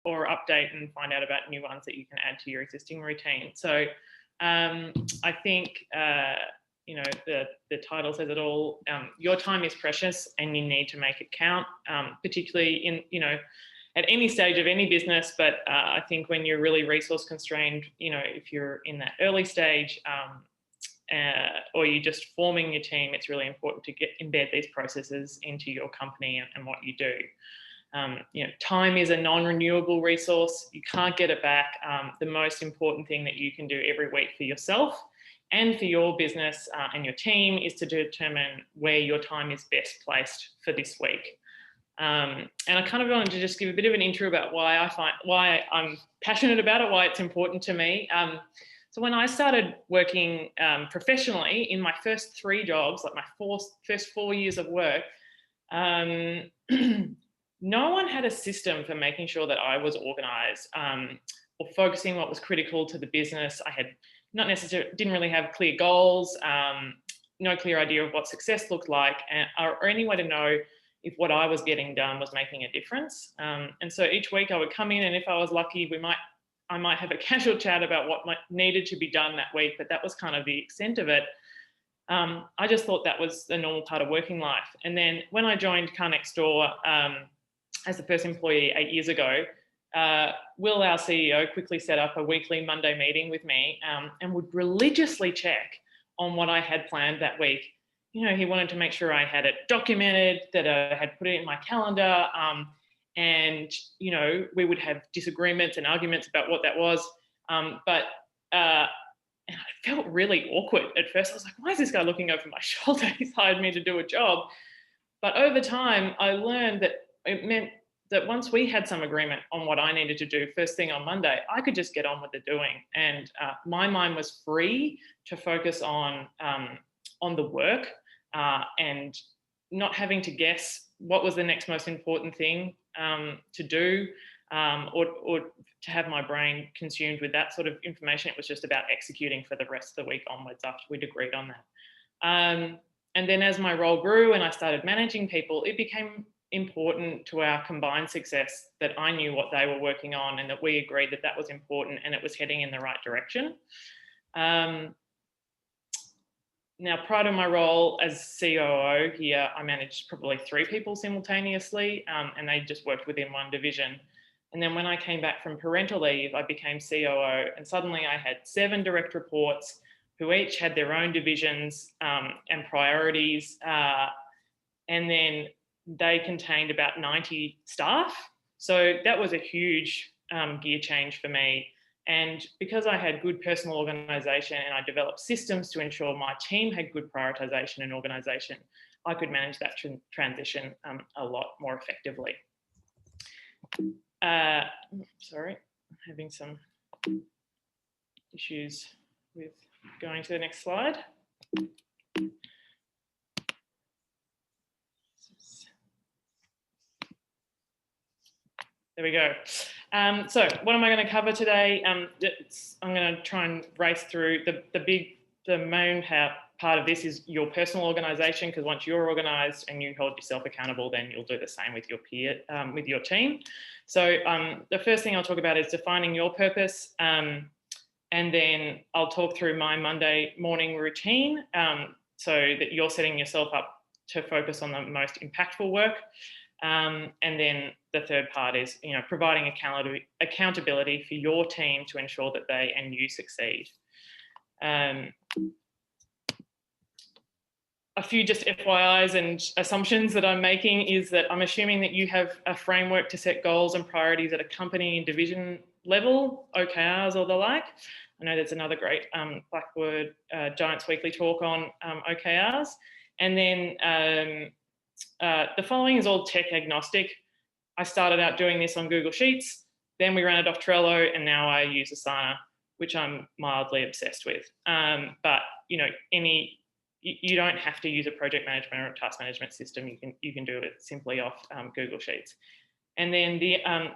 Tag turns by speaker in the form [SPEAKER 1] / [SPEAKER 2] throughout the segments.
[SPEAKER 1] or update and find out about new ones that you can add to your existing routine. So I think, you know, the title says it all. Your time is precious and you need to make it count, particularly in, you know, at any stage of any business. But I think when you're really resource constrained, you know, if you're in that early stage or you're just forming your team, it's really important to embed these processes into your company and what you do. You know, time is a non-renewable resource. You can't get it back. The most important thing that you can do every week for yourself and for your business and your team is to determine where your time is best placed for this week. And I kind of wanted to just give a bit of an intro about why I'm passionate about it, why it's important to me. So when I started working professionally in my first 3 jobs, like my first 4 years of work, no one had a system for making sure that I was organised or focusing what was critical to the business. I had didn't really have clear goals, no clear idea of what success looked like, or any way to know if what I was getting done was making a difference. And so each week I would come in, and if I was lucky, I might have a casual chat about what needed to be done that week, but that was kind of the extent of it. I just thought that was the normal part of working life. And then when I joined Car Next Door as the first employee 8 years ago, Will, our CEO, quickly set up a weekly Monday meeting with me and would religiously check on what I had planned that week. You know, he wanted to make sure I had it documented, that I had put it in my calendar, and, you know, we would have disagreements and arguments about what that was. And I felt really awkward at first. I was like, why is this guy looking over my shoulder? He's hired me to do a job. But over time, I learned that it meant that once we had some agreement on what I needed to do first thing on Monday, I could just get on with the doing. And my mind was free to focus on the work and not having to guess what was the next most important thing to do or to have my brain consumed with that sort of information. It was just about executing for the rest of the week onwards after we'd agreed on that. And then as my role grew and I started managing people, it became important to our combined success that I knew what they were working on and that we agreed that that was important and it was heading in the right direction. Now, prior to my role as COO here, I managed probably 3 people simultaneously, and they just worked within one division. And then when I came back from parental leave, I became COO, and suddenly I had 7 direct reports who each had their own divisions and priorities. And then they contained about 90 staff. So that was a huge gear change for me. And because I had good personal organisation and I developed systems to ensure my team had good prioritisation and organisation, I could manage that transition a lot more effectively. Sorry, I'm having some issues with going to the next slide. There we go. So what am I going to cover today? I'm going to try and race through the main part of this is your personal organisation, because once you're organised and you hold yourself accountable, then you'll do the same with with your team. So the first thing I'll talk about is defining your purpose, and then I'll talk through my Monday morning routine so that you're setting yourself up to focus on the most impactful work. And then the third part is, you know, providing accountability for your team to ensure that they and you succeed. A few just FYIs and assumptions that I'm making is that I'm assuming that you have a framework to set goals and priorities at a company and division level, OKRs or the like. I know there's another great Blackboard Giants Weekly talk on OKRs. And then the following is all tech agnostic. I started out doing this on Google Sheets, then we ran it off Trello, and now I use Asana, which I'm mildly obsessed with. But you know, you don't have to use a project management or a task management system. You can do it simply off Google Sheets. And then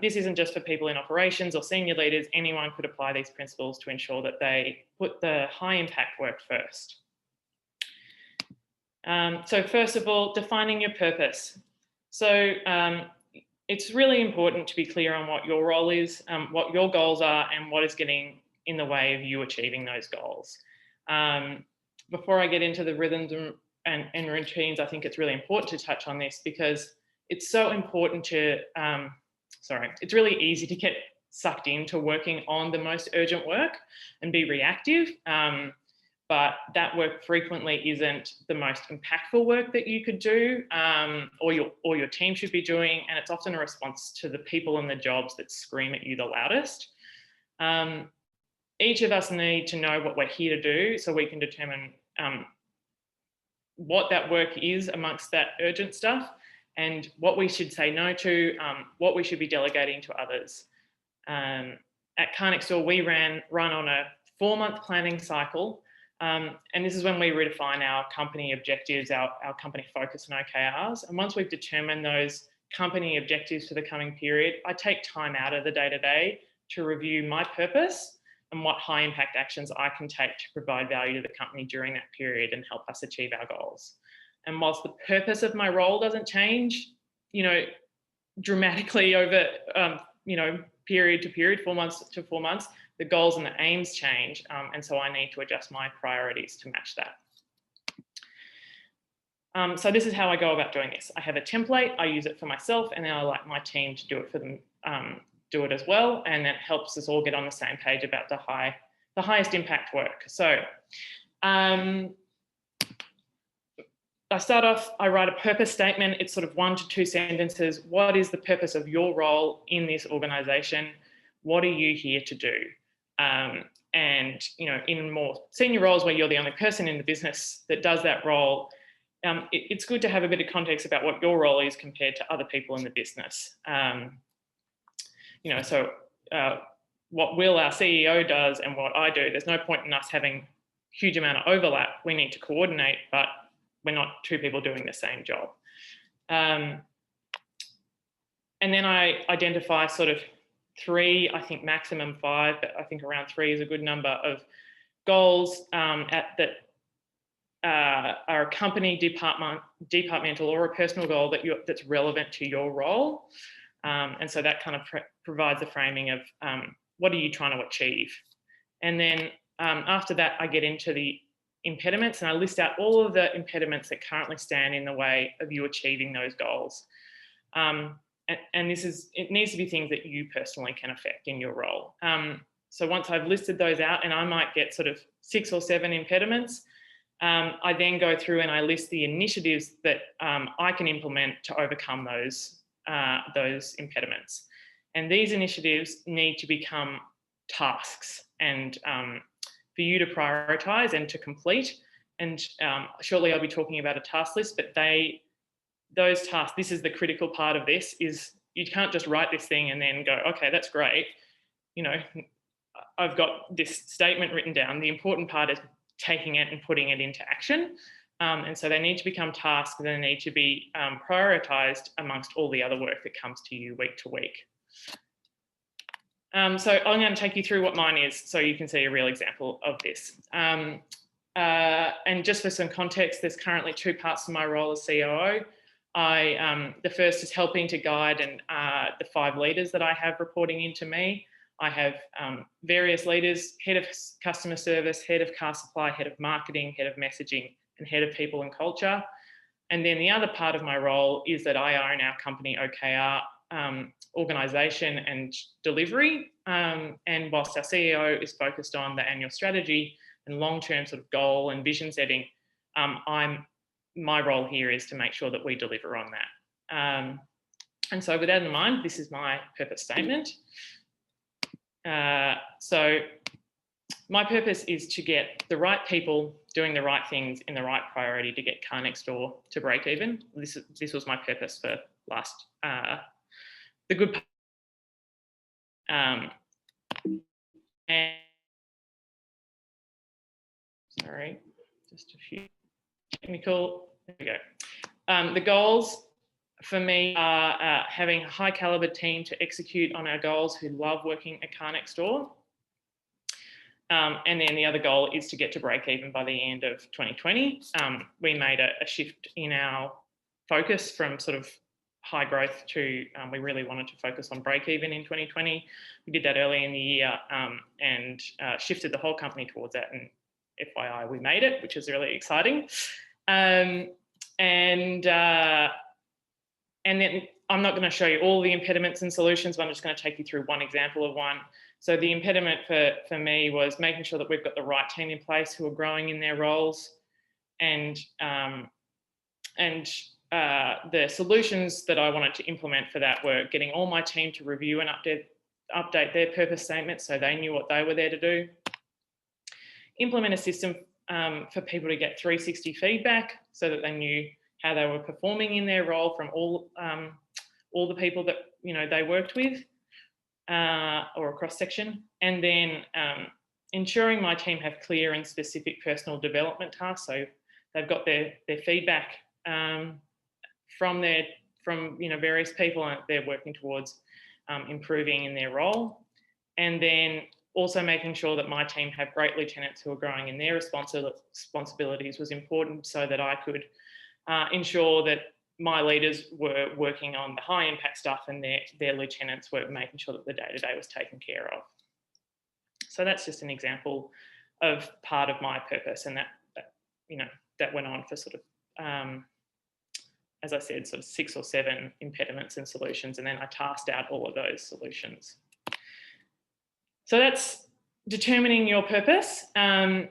[SPEAKER 1] this isn't just for people in operations or senior leaders. Anyone could apply these principles to ensure that they put the high impact work first. So first of all, defining your purpose. So it's really important to be clear on what your role is, what your goals are, and what is getting in the way of you achieving those goals. Before I get into the rhythms and routines, I think it's really important to touch on this because it's so important to, it's really easy to get sucked into working on the most urgent work and be reactive. But that work frequently isn't the most impactful work that you could do, or your team should be doing, and it's often a response to the people and the jobs that scream at you the loudest. Each of us need to know what we're here to do so we can determine what that work is amongst that urgent stuff and what we should say no to, what we should be delegating to others. At Car Next Door, we run on a 4-month planning cycle. And this is when we redefine our company objectives, our company focus and OKRs. And once we've determined those company objectives for the coming period, I take time out of the day-to-day to review my purpose and what high impact actions I can take to provide value to the company during that period and help us achieve our goals. And whilst the purpose of my role doesn't change, dramatically over, period to period, 4 months to 4 months, the goals and the aims change. And so I need to adjust my priorities to match that. So this is how I go about doing this. I have a template, I use it for myself, and then I like my team to do it for them, do it as well. And that helps us all get on the same page about the highest impact work. So I start off, I write a purpose statement. It's sort of 1 to 2 sentences. What is the purpose of your role in this organisation? What are you here to do? And, in more senior roles where you're the only person in the business that does that role, it's good to have a bit of context about what your role is compared to other people in the business. What Will, our CEO, does and what I do, there's no point in us having huge amount of overlap. We need to coordinate, but we're not 2 people doing the same job. And then I identify sort of 3, I think maximum 5, but I think around 3 is a good number of goals that are a company, departmental or a personal goal that's relevant to your role. And so that kind of provides a framing of what are you trying to achieve. And then after that, I get into the impediments and I list out all of the impediments that currently stand in the way of you achieving those goals. And it needs to be things that you personally can affect in your role. So once I've listed those out, and I might get sort of 6 or 7 impediments, I then go through and I list the initiatives that I can implement to overcome those impediments. And these initiatives need to become tasks and for you to prioritise and to complete. And shortly I'll be talking about a task list, but those tasks, this is the critical part of this, is you can't just write this thing and then go, okay, that's great. I've got this statement written down. The important part is taking it and putting it into action. And so they need to become tasks and they need to be prioritised amongst all the other work that comes to you week to week. So I'm going to take you through what mine is so you can see a real example of this. And just for some context, there's currently 2 parts to my role as COO. The first is helping to guide the 5 leaders that I have reporting into me. I have various leaders: head of customer service, head of car supply, head of marketing, head of messaging, and head of people and culture. And then the other part of my role is that I own our company OKR organisation and delivery. And whilst our CEO is focused on the annual strategy and long-term sort of goal and vision setting, my role here is to make sure that we deliver on that. And so with that in mind, this is my purpose statement. So my purpose is to get the right people doing the right things in the right priority to get Car Next Door to break even. This was my purpose for the good part. And sorry, just a few technical. There we go. The goals for me are having a high caliber team to execute on our goals who love working at Car Next Door. And then the other goal is to get to break even by the end of 2020. We made a shift in our focus from sort of high growth to, we really wanted to focus on break even in 2020. We did that early in the year and shifted the whole company towards that. And FYI, we made it, which is really exciting. And then I'm not going to show you all the impediments and solutions, but I'm just going to take you through one example of one. So the impediment for me was making sure that we've got the right team in place who are growing in their roles, and the solutions that I wanted to implement for that were getting all my team to review and update their purpose statement so they knew what they were there to do. Implement a system for people to get 360 feedback so that they knew how they were performing in their role from all the people that they worked with or a cross section, and then ensuring my team have clear and specific personal development tasks. So they've got their feedback from various people, and they're working towards improving in their role. And then also making sure that my team have great lieutenants who are growing in their responsibilities was important, so that I could ensure that my leaders were working on the high impact stuff and their lieutenants were making sure that the day-to-day was taken care of. So that's just an example of part of my purpose, and that went on for sort of, as I said, sort of 6 or 7 impediments and solutions, and then I tasked out all of those solutions. So that's determining your purpose. And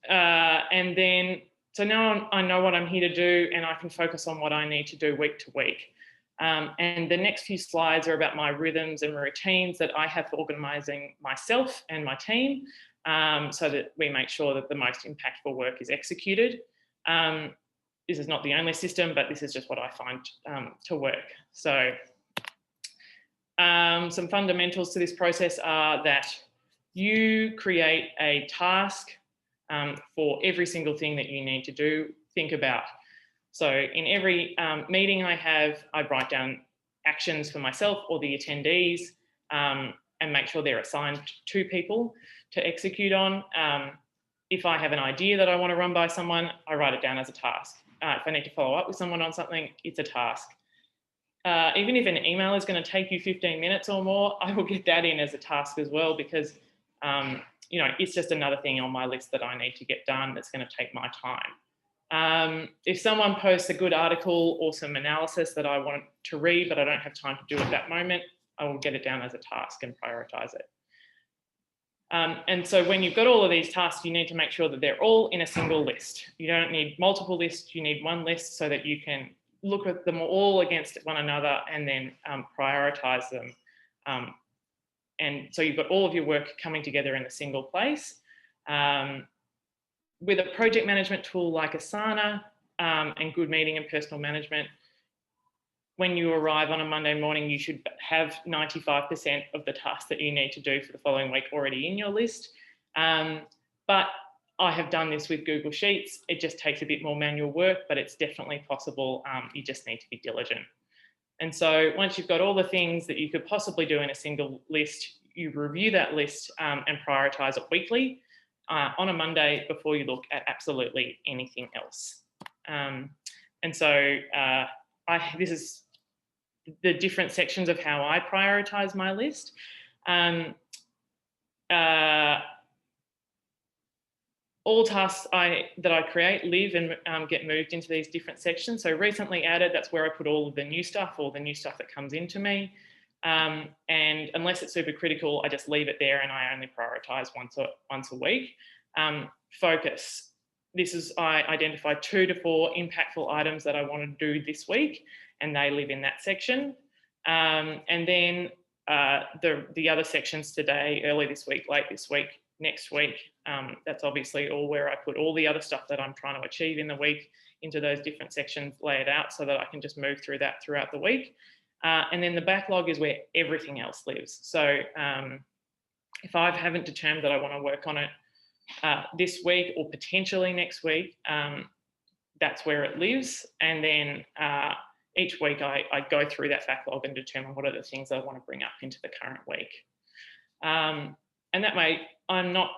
[SPEAKER 1] then, so now I know what I'm here to do, and I can focus on what I need to do week to week. And the next few slides are about my rhythms and routines that I have for organising myself and my team, so that we make sure that the most impactful work is executed. This is not the only system, but this is just what I find to work. So some fundamentals to this process are that you create a task for every single thing that you need to think about. So in every meeting I have, I write down actions for myself or the attendees and make sure they're assigned to people to execute on. If I have an idea that I want to run by someone, I write it down as a task. If I need to follow up with someone on something, it's a task. Even if an email is going to take you 15 minutes or more, I will get that in as a task as well, because it's just another thing on my list that I need to get done that's going to take my time. If someone posts a good article or some analysis that I want to read, but I don't have time to do at that moment, I will get it down as a task and prioritise it. And so when you've got all of these tasks, you need to make sure that they're all in a single list. You don't need multiple lists, you need one list so that you can look at them all against one another and then prioritise them. And so you've got all of your work coming together in a single place. With a project management tool like Asana and good meeting and personal management, when you arrive on a Monday morning, you should have 95% of the tasks that you need to do for the following week already in your list. But I have done this with Google Sheets. It just takes a bit more manual work, but it's definitely possible. You just need to be diligent. And so once you've got all the things that you could possibly do in a single list, you review that list and prioritise it weekly on a Monday before you look at absolutely anything else. And so this is the different sections of how I prioritise my list. All tasks that I create live and get moved into these different sections. So recently added, that's where I put all of the new stuff, all the new stuff that comes into me. And unless it's super critical, I just leave it there and I only prioritise once a week. Focus. I identified 2 to 4 impactful items that I want to do this week, and they live in that section. And then the other sections today, early this week, late this week, next week, that's obviously all where I put all the other stuff that I'm trying to achieve in the week into those different sections, lay it out so that I can just move through that throughout the week. And then the backlog is where everything else lives. So if I haven't determined that I want to work on it this week or potentially next week, that's where it lives. And then each week I go through that backlog and determine what are the things I want to bring up into the current week. And that way I'm not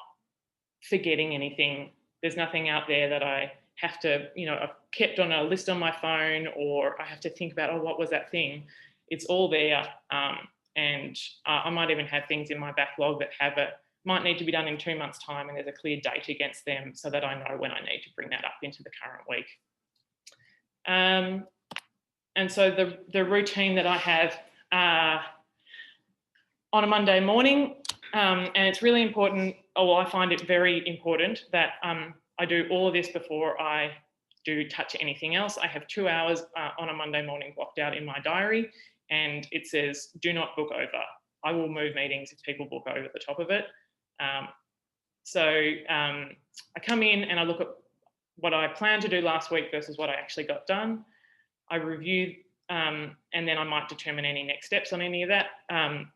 [SPEAKER 1] forgetting anything. There's nothing out there that I have to, I've kept on a list on my phone, or I have to think about, oh, what was that thing? It's all there. And I might even have things in my backlog that might need to be done in 2 months' time, and there's a clear date against them so that I know when I need to bring that up into the current week. And so the routine that I have on a Monday morning, and it's really important, I find it very important that I do all of this before I do touch anything else. I have 2 hours on a Monday morning blocked out in my diary, and it says, do not book over. I will move meetings if people book over the top of it. So I come in and I look at what I planned to do last week versus what I actually got done. I review, and then I might determine any next steps on any of that,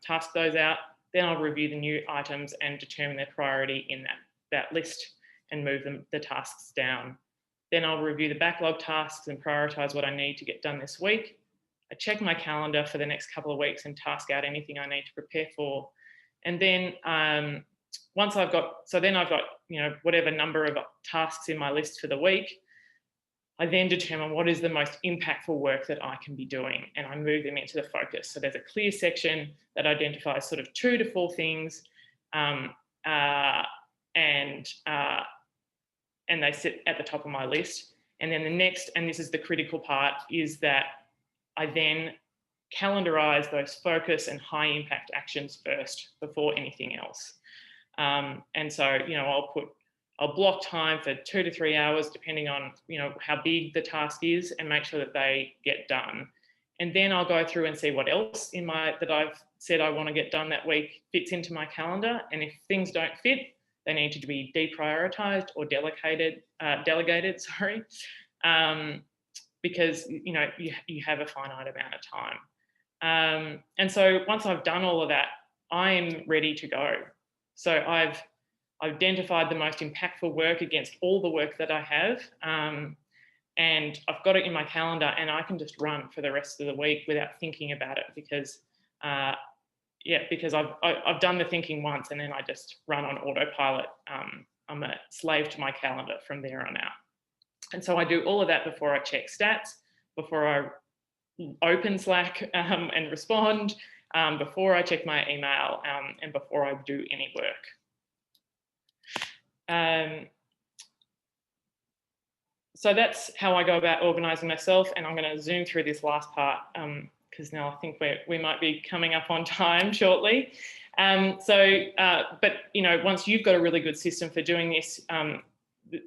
[SPEAKER 1] task those out. Then I'll review the new items and determine their priority in that list and move the tasks down. Then I'll review the backlog tasks and prioritise what I need to get done this week. I check my calendar for the next couple of weeks and task out anything I need to prepare for. And then once I've got whatever number of tasks in my list for the week, I then determine what is the most impactful work that I can be doing, and I move them into the focus. So there's a clear section that identifies sort of 2 to 4 things, and they sit at the top of my list. And then the next, and this is the critical part, is that I then calendarize those focus and high impact actions first before anything else. And so, I'll block time for 2 to 3 hours, depending on, how big the task is, and make sure that they get done. And then I'll go through and see what else that I've said I want to get done that week fits into my calendar. And if things don't fit, they need to be deprioritized or delegated, because, you have a finite amount of time. And so once I've done all of that, I'm ready to go. So I've identified the most impactful work against all the work that I have, and I've got it in my calendar, and I can just run for the rest of the week without thinking about it, because I've done the thinking once, and then I just run on autopilot. I'm a slave to my calendar from there on out. And so I do all of that before I check stats, before I open Slack and respond, before I check my email, and before I do any work. So that's how I go about organising myself, and I'm going to zoom through this last part because now I think we might be coming up on time shortly. But once you've got a really good system for doing this,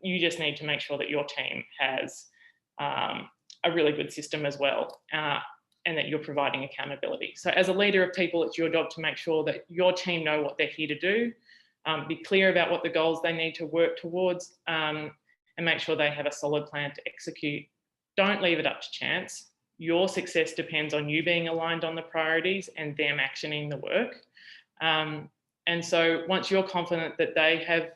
[SPEAKER 1] you just need to make sure that your team has a really good system as well, and that you're providing accountability. So as a leader of people, it's your job to make sure that your team know what they're here to do. Be clear about what the goals they need to work towards, and make sure they have a solid plan to execute. Don't leave it up to chance. Your success depends on you being aligned on the priorities and them actioning the work. And so once you're confident that they have,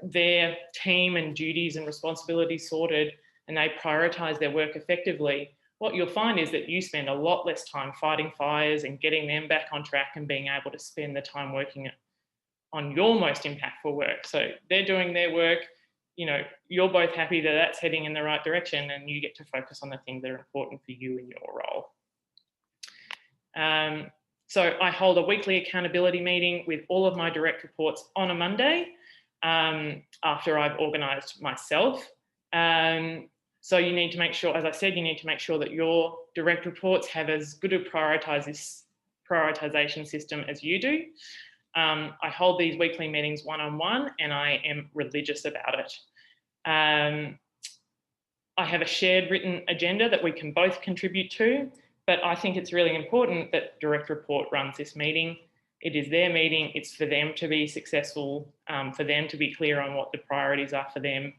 [SPEAKER 1] their team and duties and responsibilities sorted, and they prioritise their work effectively, what you'll find is that you spend a lot less time fighting fires and getting them back on track, and being able to spend the time working on your most impactful work. So they're doing their work, you're both happy that that's heading in the right direction, and you get to focus on the things that are important for you in your role. So I hold a weekly accountability meeting with all of my direct reports on a Monday, after I've organised myself. So you need to make sure, as I said, you need to make sure that your direct reports have as good a prioritisation system as you do. I hold these weekly meetings one-on-one, and I am religious about it. I have a shared written agenda that we can both contribute to, but I think it's really important that direct report runs this meeting. It is their meeting. It's for them to be successful, for them to be clear on what the priorities are for them,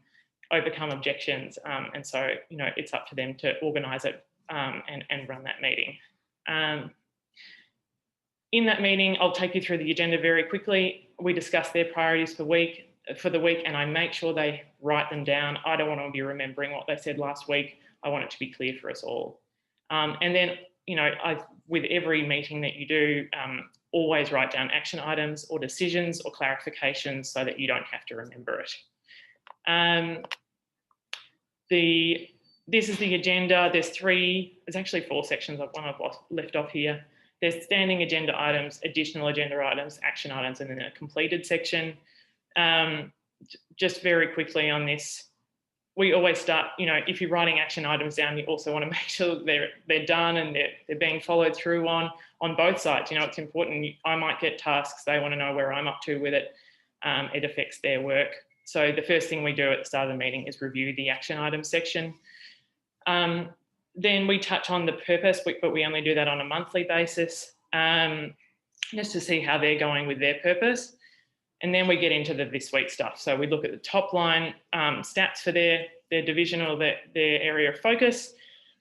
[SPEAKER 1] overcome objections. And so, it's up to them to organise it and run that meeting. In that meeting, I'll take you through the agenda very quickly. We discuss their priorities for the week, and I make sure they write them down. I don't want to be remembering what they said last week. I want it to be clear for us all. And then, with every meeting that you do, always write down action items or decisions or clarifications so that you don't have to remember it. this is the agenda. There's actually 4 sections. I've left off here. There's standing agenda items, additional agenda items, action items, and then a completed section. Just very quickly on this, we always start, if you're writing action items down, you also want to make sure that they're done and they're being followed through on both sides. It's important. I might get tasks, they want to know where I'm up to with it. It affects their work. So the first thing we do at the start of the meeting is review the action items section. Then we touch on the purpose, but we only do that on a monthly basis, just to see how they're going with their purpose. And then we get into the this week stuff. So we look at the top line stats for their division or their area of focus.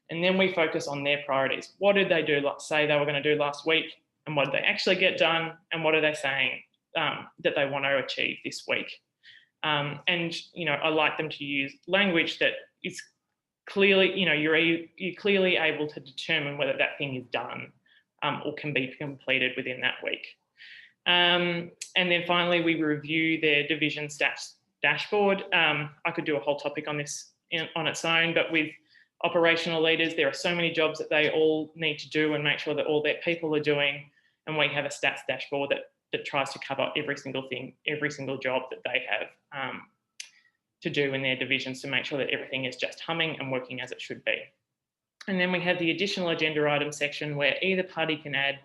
[SPEAKER 1] And then we focus on their priorities. What did they do, say they were going to do last week? And what did they actually get done? And what are they saying that they want to achieve this week? And, I like them to use language that is clearly, you're clearly able to determine whether that thing is done or can be completed within that week. And then finally, we review their division stats dashboard. I could do a whole topic on this on its own, but with operational leaders, there are so many jobs that they all need to do and make sure that all their people are doing. And we have a stats dashboard that tries to cover every single thing, every single job that they have to do in their divisions to make sure that everything is just humming and working as it should be. And then we have the additional agenda item section where either party can add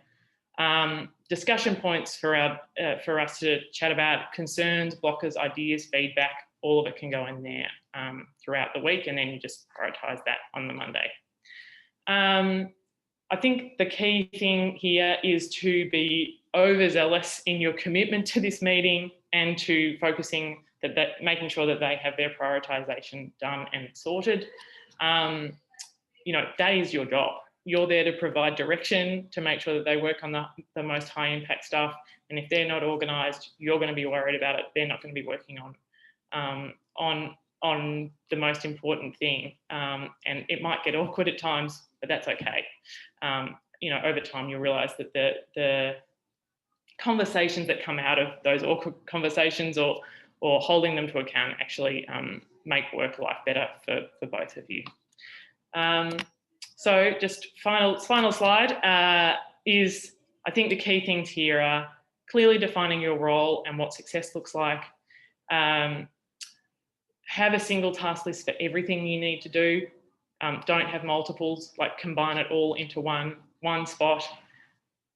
[SPEAKER 1] discussion points for us to chat about, concerns, blockers, ideas, feedback. All of it can go in there throughout the week, and then you just prioritise that on the Monday. I think the key thing here is to be overzealous in your commitment to this meeting and to focusing making sure that they have their prioritisation done and sorted. That is your job. You're there to provide direction, to make sure that they work on the most high impact stuff. And if they're not organised, you're going to be worried about it. They're not going to be working on the most important thing. And it might get awkward at times, but that's okay. Over time, you'll realise that the conversations that come out of those awkward conversations or holding them to account actually make work life better for both of you. So just final slide is, I think the key things here are clearly defining your role and what success looks like. Have a single task list for everything you need to do. Don't have multiples, combine it all into one spot.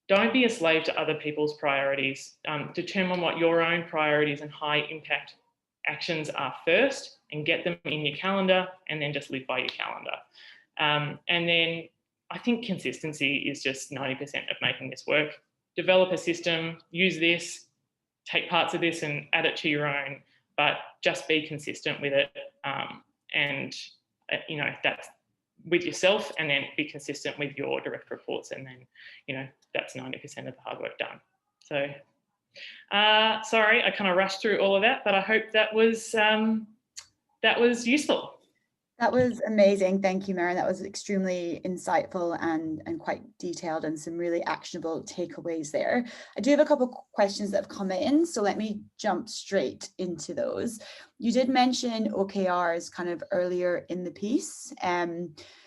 [SPEAKER 1] Don't be a slave to other people's priorities. Determine what your own priorities and high impact actions are first and get them in your calendar, and then just live by your calendar. And then I think consistency is just 90% of making this work. Develop a system, use this, take parts of this and add it to your own, but just be consistent with it. That's with yourself, and then be consistent with your direct reports. And then, that's 90% of the hard work done. So, sorry, I kind of rushed through all of that, but I hope that was useful.
[SPEAKER 2] That was amazing. Thank you, Merryn. That was extremely insightful and quite detailed, and some really actionable takeaways there. I do have a couple of questions that have come in, so let me jump straight into those. You did mention OKRs kind of earlier in the piece.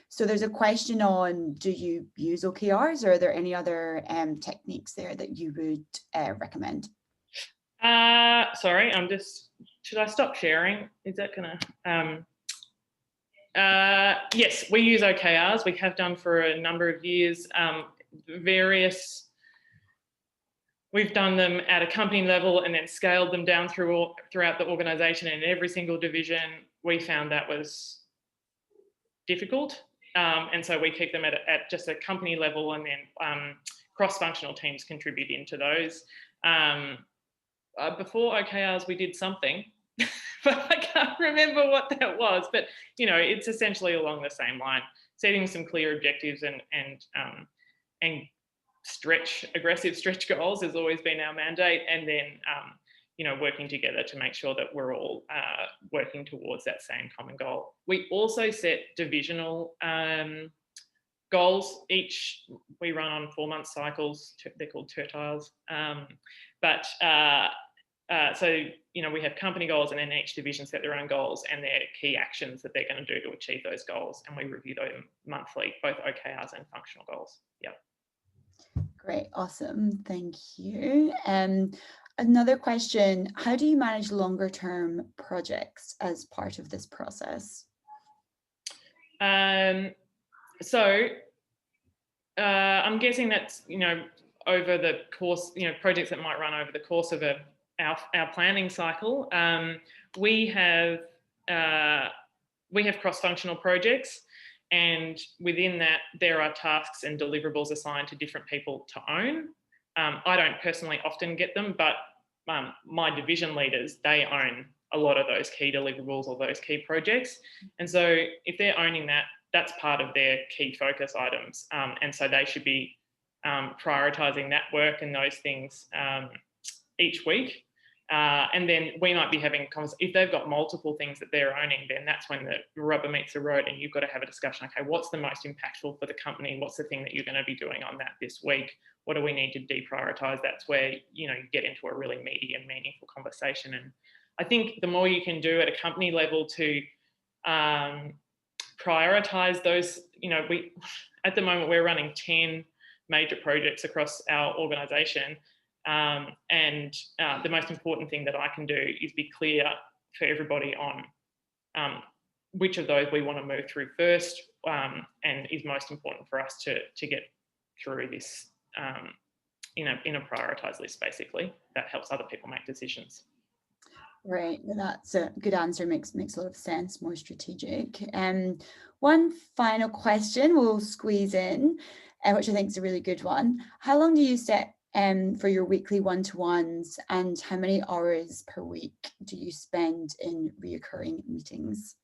[SPEAKER 2] So there's a question on, do you use OKRs, or are there any other techniques there that you would recommend?
[SPEAKER 1] Sorry, should I stop sharing? Is that gonna... yes, we use OKRs. We have done for a number of years. We've done them at a company level and then scaled them down throughout the organisation, and in every single division. We found that was difficult, and so we keep them at just a company level, and then cross-functional teams contribute into those. Before OKRs, we did something. But I can't remember what that was. But it's essentially along the same line, setting some clear objectives and aggressive stretch goals has always been our mandate, and then working together to make sure that we're all working towards that same common goal. We also set divisional goals. We run on 4-month cycles. They're called tertiles, but so, you know, we have company goals, and then each division set their own goals and their key actions that they're going to do to achieve those goals. And we review them monthly, both OKRs and functional goals. Yeah.
[SPEAKER 2] Great, awesome, thank you. Another question, how do you manage longer term projects as part of this process?
[SPEAKER 1] So I'm guessing that's, you know, over the course, you know, projects that might run over the course of our planning cycle. We have cross-functional projects, and within that there are tasks and deliverables assigned to different people to own. I don't personally often get them, but my division leaders, they own a lot of those key deliverables or those key projects. And so if they're owning that, that's part of their key focus items. And so they should be prioritising that work and those things each week. And then we might be having if they've got multiple things that they're owning, then that's when the rubber meets the road, and you've got to have a discussion. Okay, what's the most impactful for the company? What's the thing that you're going to be doing on that this week? What do we need to deprioritize? That's where, you know, you get into a really meaty and meaningful conversation. And I think the more you can do at a company level to prioritize those, you know, at the moment we're running 10 major projects across our organisation. And the most important thing that I can do is be clear for everybody on which of those we want to move through first, and is most important for us to get through this in a prioritised list, basically. That helps other people make decisions.
[SPEAKER 2] Right, that's a good answer, makes a lot of sense, more strategic. One final question we'll squeeze in, which I think is a really good one. How long do you set for your weekly one-to-ones, and how many hours per week do you spend in reoccurring meetings?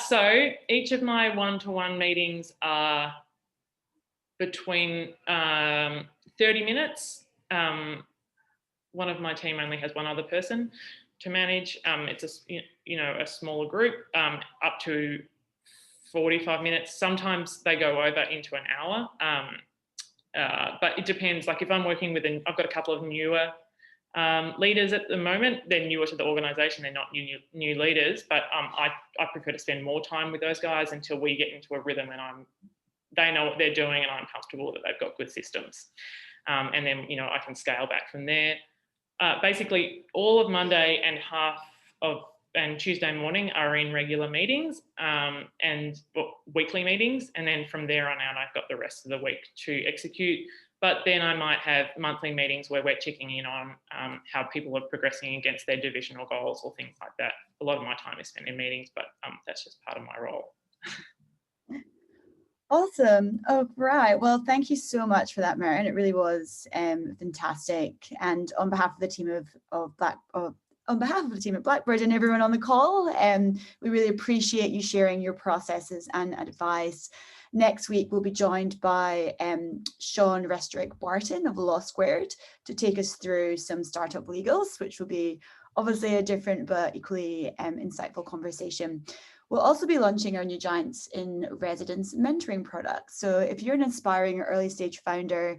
[SPEAKER 1] So each of my one-to-one meetings are between 30 minutes. One of my team only has one other person to manage. It's a smaller group, up to 45 minutes. Sometimes they go over into an hour, but it depends. Like if I'm working with, I've got a couple of newer leaders at the moment. They're newer to the organisation. They're not new leaders, but I prefer to spend more time with those guys until we get into a rhythm and they know what they're doing and I'm comfortable that they've got good systems. And then, you know, I can scale back from there. Basically, all of Monday and Tuesday morning are in regular meetings and weekly meetings. And then from there on out, I've got the rest of the week to execute. But then I might have monthly meetings where we're checking in on how people are progressing against their divisional goals or things like that. A lot of my time is spent in meetings, but that's just part of my role.
[SPEAKER 2] Awesome. Oh, right. Well, thank you so much for that, Merryn. It really was fantastic. And on behalf of the team on behalf of the team at Blackbird and everyone on the call, we really appreciate you sharing your processes and advice. Next week, we'll be joined by Sean Restorick-Barton of Law Squared to take us through some startup legals, which will be obviously a different but equally insightful conversation. We'll also be launching our new Giants in Residence mentoring product. So if you're an aspiring early stage founder,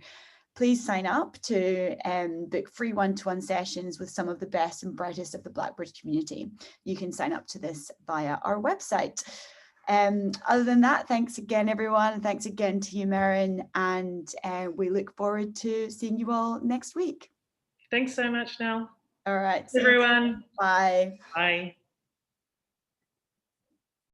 [SPEAKER 2] please sign up to book free one-to-one sessions with some of the best and brightest of the Blackbird community. You can sign up to this via our website. Other than that, thanks again, everyone. Thanks again to you, Merryn, and we look forward to seeing you all next week.
[SPEAKER 1] Thanks so much, Nell.
[SPEAKER 2] All right.
[SPEAKER 1] Everyone.
[SPEAKER 2] Bye.
[SPEAKER 1] Bye.